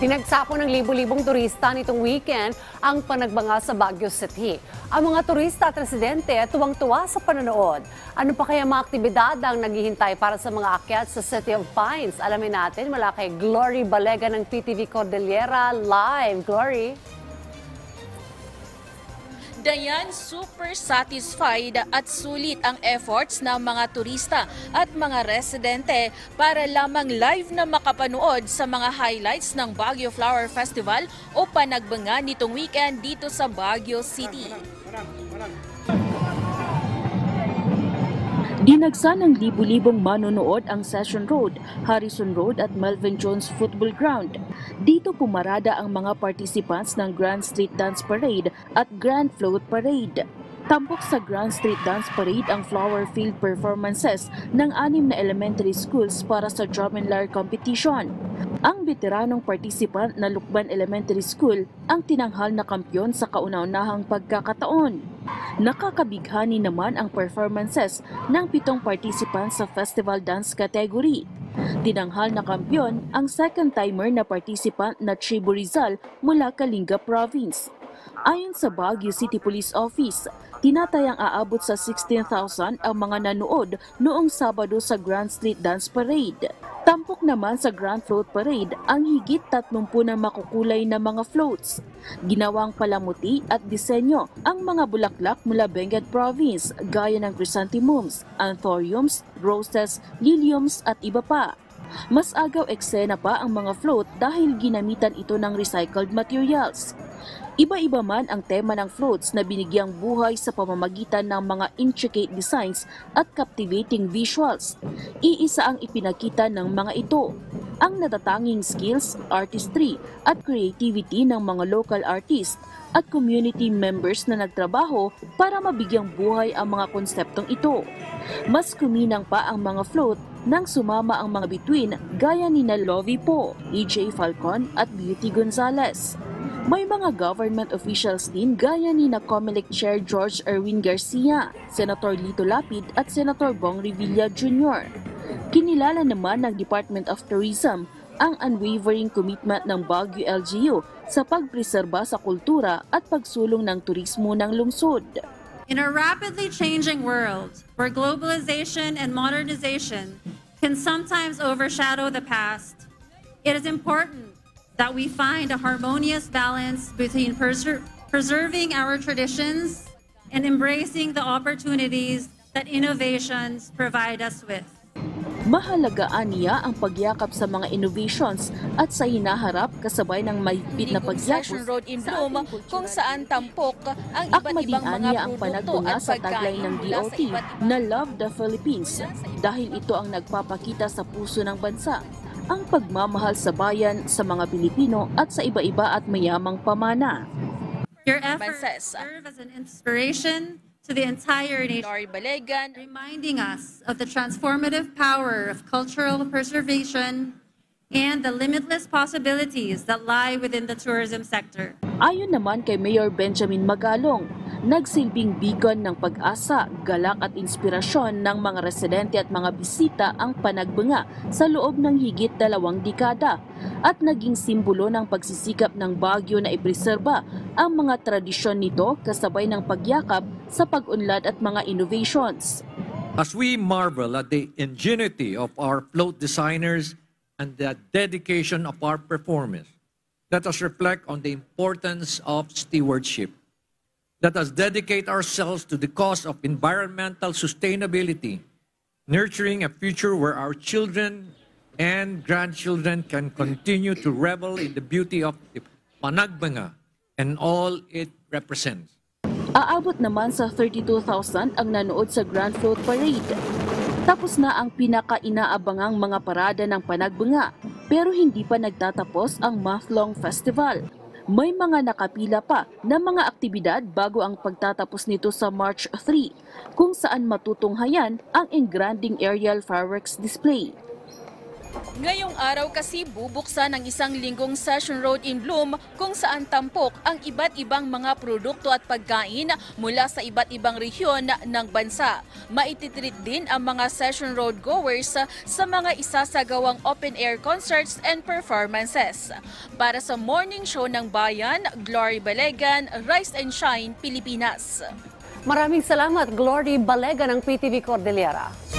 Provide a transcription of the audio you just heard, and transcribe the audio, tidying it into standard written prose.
Tinagsapo ng libu-libong turista nitong weekend ang panagbanga sa Baguio City. Ang mga turista at residente tuwang-tuwa sa panonood. Ano pa kaya mga aktibidad ang naghihintay para sa mga akyat sa City of Pines? Alamin natin mula kay Glory Balega ng PTV Cordillera Live. Glory! Dayan, super satisfied at sulit ang efforts ng mga turista at mga residente para lamang live na makapanood sa mga highlights ng Baguio Flower Festival o panagbanga nitong weekend dito sa Baguio City. Dinagsa ng libu-libong manonood ang Session Road, Harrison Road at Melvin Jones Football Ground. Dito pumarada ang mga participants ng Grand Street Dance Parade at Grand Float Parade. Tampok sa Grand Street Dance Parade ang flower field performances ng 6 na elementary schools para sa drum and lyre competition. Ang veteranong participant na Lukban Elementary School ang tinanghal na kampyon sa kauna-unahang pagkakataon. Nakakabighani naman ang performances ng 7 participants sa festival dance category. Tinanghal na kampyon ang second-timer na participant na Tribu Rizal mula Kalinga Province. Ayon sa Baguio City Police Office, tinatayang aabot sa 16,000 ang mga nanood noong Sabado sa Grand Street Dance Parade. Tampok naman sa Grand Float Parade ang higit 30 na makukulay na mga floats. Ginawang palamuti at disenyo ang mga bulaklak mula Benguet Province gaya ng chrysanthemums, anthuriums, roses, liliums at iba pa. Mas agaw eksena pa ang mga float dahil ginamitan ito ng recycled materials. Iba-iba man ang tema ng floats na binigyang buhay sa pamamagitan ng mga intricate designs at captivating visuals. Iisa ang ipinakita ng mga ito, ang natatanging skills, artistry at creativity ng mga local artists at community members na nagtrabaho para mabigyang buhay ang mga konseptong ito. Mas kuminang pa ang mga float nang sumama ang mga bituin gaya ni Lovi Po, EJ Falcon at Beauty Gonzalez. May mga government officials din gaya ni COMELEC Chair George Erwin Garcia, Senator Lito Lapid at Senator Bong Revilla Jr. Kinilala naman ng Department of Tourism ang unwavering commitment ng Baguio LGU sa pagpreserba sa kultura at pagsulong ng turismo ng lungsod. In a rapidly changing world where globalization and modernization can sometimes overshadow the past, it is important that we find a harmonious balance between preserving our traditions and embracing the opportunities that innovations provide us with. Mahalagaan niya ang pagyakap sa mga innovations at sa hinaharap kasabay ng mahigpit na pagyakos Session Road in Bloom kung saan tampok ang iba't Akmading ibang mga niya ang produkto panagbunga at sa tagline pagkain ng mula sa DOT iba't na Love the Philippines dahil ito ang nagpapakita sa puso ng bansa ang pagmamahal sa bayan, sa mga Pilipino at sa iba-iba at mayamang pamana. Your efforts serve as an inspiration to the entire nation, Glory Balega, reminding us of the transformative power of cultural preservation and the limitless possibilities that lie within the tourism sector. Ayon naman kay Mayor Benjamin Magalong, nagsilbing beacon ng pag-asa, galak at inspirasyon ng mga residente at mga bisita ang panagbanga sa loob ng higit 2 dekada at naging simbolo ng pagsisikap ng Baguio na ipreserba ang mga tradisyon nito kasabay ng pagyakap sa pag-unlad at mga innovations. As we marvel at the ingenuity of our float designers and the dedication of our performers, let us reflect on the importance of stewardship. Let us dedicate ourselves to the cause of environmental sustainability, nurturing a future where our children and grandchildren can continue to revel in the beauty of the Panagbanga and all it represents. Aabot naman sa 32,000 ang nanood sa Grand Float Parade. Tapos na ang pinaka-inaabangang mga parada ng panagbanga, pero hindi pa nagtatapos ang month-long festival. May mga nakapila pa na mga aktibidad bago ang pagtatapos nito sa March 3, kung saan matutunghayan ang engranding aerial fireworks display. Ngayong araw kasi bubuksan ang isang linggong Session Road in Bloom kung saan tampok ang iba't ibang mga produkto at pagkain mula sa iba't ibang rehiyon ng bansa. Maititreat din ang mga Session Road goers sa mga isasagawang open-air concerts and performances. Para sa Morning Show ng Bayan, Glory Balegan, Rise and Shine, Pilipinas. Maraming salamat, Glory Balega ng PTV Cordillera.